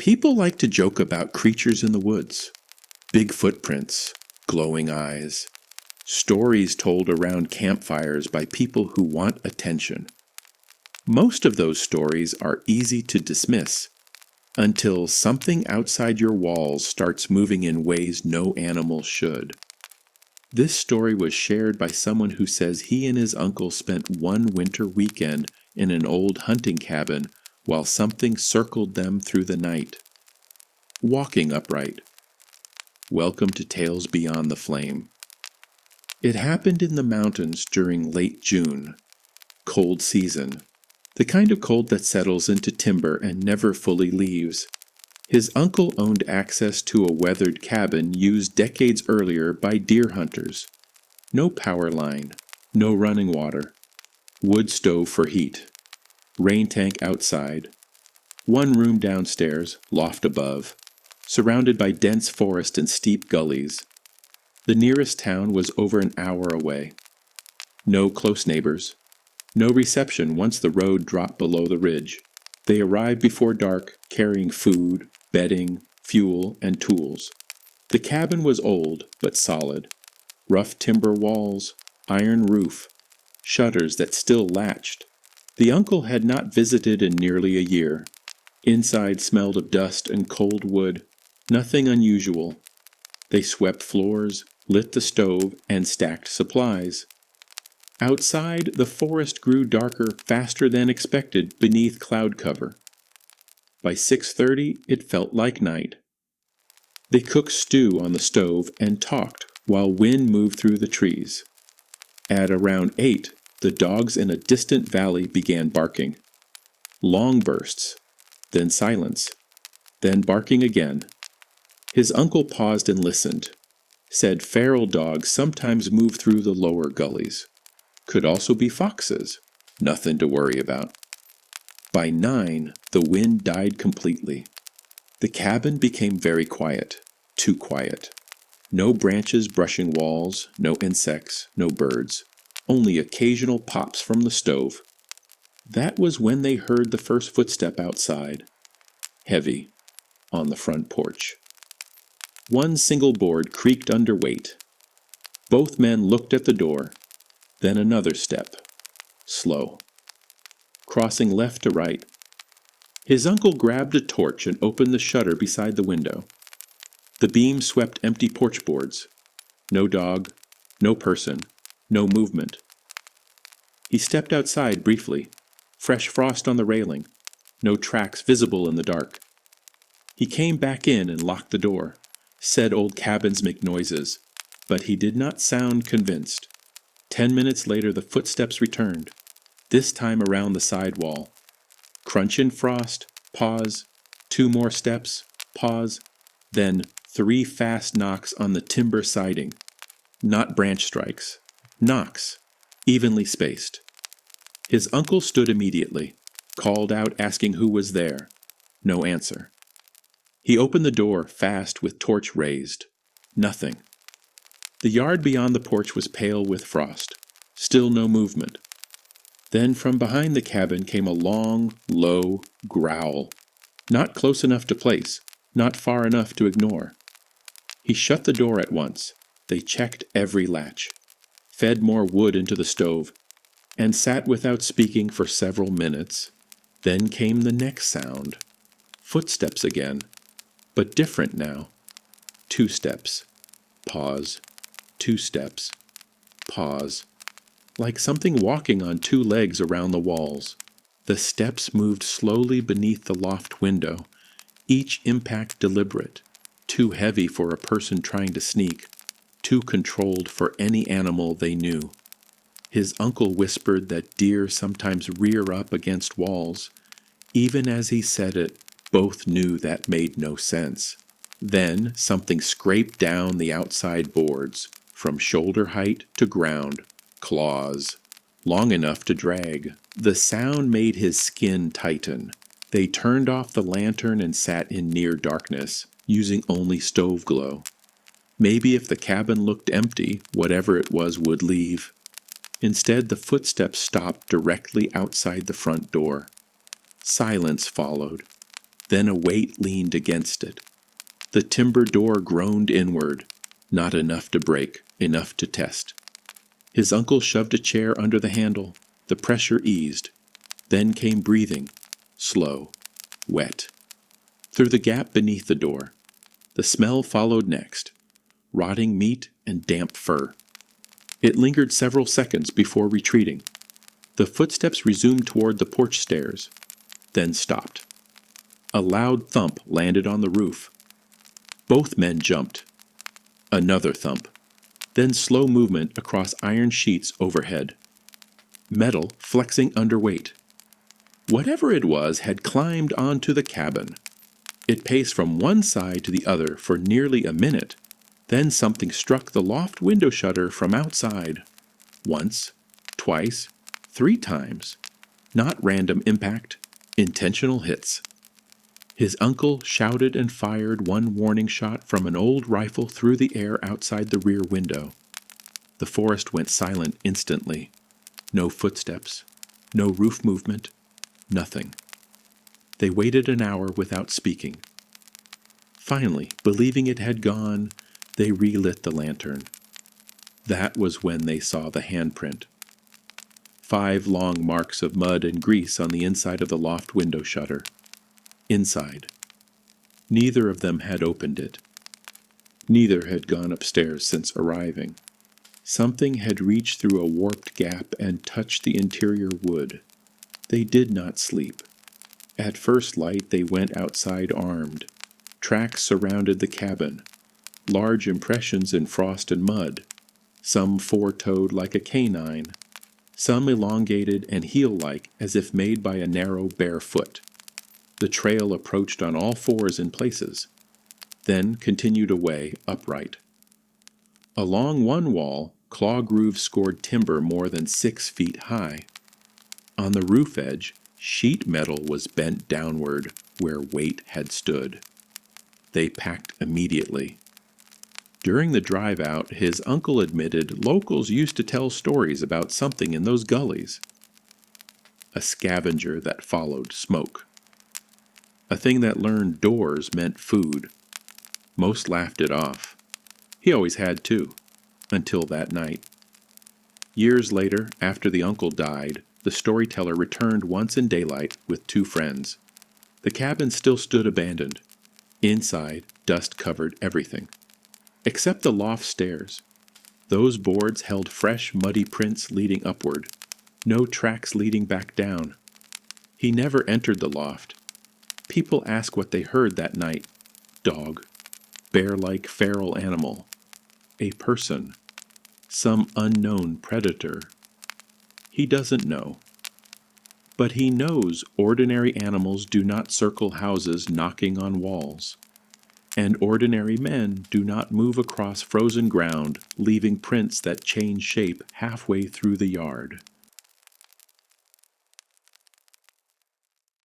People like to joke about creatures in the woods. Big footprints, glowing eyes, stories told around campfires by people who want attention. Most of those stories are easy to dismiss until something outside your walls starts moving in ways no animal should. This story was shared by someone who says he and his uncle spent one winter weekend in an old hunting cabin while something circled them through the night. Walking upright. Welcome to Tales Beyond the Flame. It happened in the mountains during late June. Cold season. The kind of cold that settles into timber and never fully leaves. His uncle owned access to a weathered cabin used decades earlier by deer hunters. No power line, no running water. Wood stove for heat. Rain tank outside. One room downstairs, loft above. Surrounded by dense forest and steep gullies. The nearest town was over an hour away. No close neighbors. No reception once the road dropped below the ridge. They arrived before dark, carrying food, bedding, fuel, and tools. The cabin was old, but solid. Rough timber walls, iron roof, shutters that still latched. The uncle had not visited in nearly a year. Inside smelled of dust and cold wood. Nothing unusual. They swept floors, lit the stove, and stacked supplies. Outside, the forest grew darker faster than expected beneath cloud cover. By 6:30, it felt like night. They cooked stew on the stove and talked while wind moved through the trees. At around 8, the dogs in a distant valley began barking. Long bursts, then silence, then barking again. His uncle paused and listened. Said feral dogs sometimes move through the lower gullies. Could also be foxes. Nothing to worry about. By 9, the wind died completely. The cabin became very quiet. Too quiet. No branches brushing walls, no insects, no birds. Only occasional pops from the stove. That was when they heard the first footstep outside. Heavy. On the front porch. One single board creaked under weight. Both men looked at the door. Then another step. Slow. Crossing left to right. His uncle grabbed a torch and opened the shutter beside the window. The beam swept empty porch boards. No dog, no person, no movement. He stepped outside briefly. Fresh frost on the railing. No tracks visible in the dark. He came back in and locked the door. Said old cabins make noises, but he did not sound convinced. 10 minutes later the footsteps returned, this time around the side wall. Crunch in frost, pause, 2 more steps, pause, then 3 fast knocks on the timber siding. Not branch strikes, knocks, evenly spaced. His uncle stood immediately, called out asking who was there. No answer. He opened the door fast with torch raised. Nothing. The yard beyond the porch was pale with frost. Still no movement. Then from behind the cabin came a long, low growl. Not close enough to place, not far enough to ignore. He shut the door at once. They checked every latch, fed more wood into the stove, and sat without speaking for several minutes. Then came the next sound. Footsteps again, but different now. 2 steps. Pause. 2 steps. Pause. Like something walking on 2 legs around the walls. The steps moved slowly beneath the loft window, each impact deliberate, too heavy for a person trying to sneak, too controlled for any animal they knew. His uncle whispered that deer sometimes rear up against walls. Even as he said it, both knew that made no sense. Then something scraped down the outside boards, from shoulder height to ground, claws, long enough to drag. The sound made his skin tighten. They turned off the lantern and sat in near darkness, using only stove glow. Maybe if the cabin looked empty, whatever it was would leave. Instead, the footsteps stopped directly outside the front door. Silence followed. Then a weight leaned against it. The timber door groaned inward. Not enough to break, enough to test. His uncle shoved a chair under the handle. The pressure eased. Then came breathing, slow, wet. Through the gap beneath the door. The smell followed next. Rotting meat and damp fur. It lingered several seconds before retreating. The footsteps resumed toward the porch stairs, then stopped. A loud thump landed on the roof. Both men jumped. Another thump. Then slow movement across iron sheets overhead. Metal flexing under weight. Whatever it was had climbed onto the cabin. It paced from one side to the other for nearly a minute. Then something struck the loft window shutter from outside. Once, twice, 3 times. Not random impact, intentional hits. His uncle shouted and fired one warning shot from an old rifle through the air outside the rear window. The forest went silent instantly. No footsteps, no roof movement, nothing. They waited an hour without speaking. Finally, believing it had gone, they relit the lantern. That was when they saw the handprint. 5 long marks of mud and grease on the inside of the loft window shutter. Inside. Neither of them had opened it. Neither had gone upstairs since arriving. Something had reached through a warped gap and touched the interior wood. They did not sleep. At first light they went outside armed. Tracks surrounded the cabin. Large impressions in frost and mud. Some 4-toed like a canine. Some elongated and heel-like as if made by a narrow bare foot. The trail approached on all 4s in places, then continued away upright. Along one wall, claw grooves scored timber more than 6 feet high. On the roof edge, sheet metal was bent downward where weight had stood. They packed immediately. During the drive out, his uncle admitted locals used to tell stories about something in those gullies. A scavenger that followed smoke. A thing that learned doors meant food. Most laughed it off. He always had too, until that night. Years later, after the uncle died, the storyteller returned once in daylight with 2 friends. The cabin still stood abandoned. Inside, dust covered everything. Except the loft stairs. Those boards held fresh, muddy prints leading upward. No tracks leading back down. He never entered the loft. People ask what they heard that night. Dog. Bear-like feral animal. A person. Some unknown predator. He doesn't know. But he knows ordinary animals do not circle houses knocking on walls. And ordinary men do not move across frozen ground, leaving prints that change shape halfway through the yard.